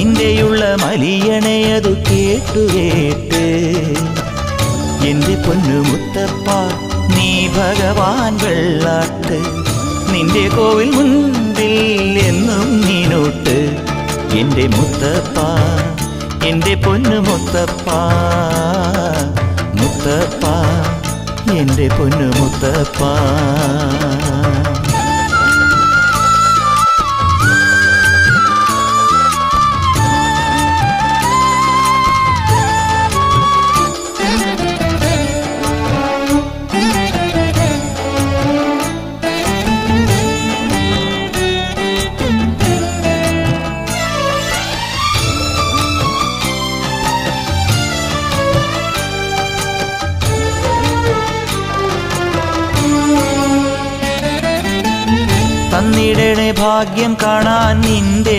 നിന്റെയുള്ള മലിയണയതു കേട്ട് എന്റെ പൊന്നു മുത്തപ്പ നീ ഭഗവാൻ വെള്ളാട്ട് നിന്റെ കോവിൽ മുൻപിൽ എന്നും നീനോട്ട് എന്റെ മുത്തപ്പ എന്റെ പൊന്നു മുത്തപ്പ മുത്തപ്പ എന്റെ പൊന്നു മുത്തപ്പ തന്നിടണേ ഭാഗ്യം കാണാൻ നിന്റെ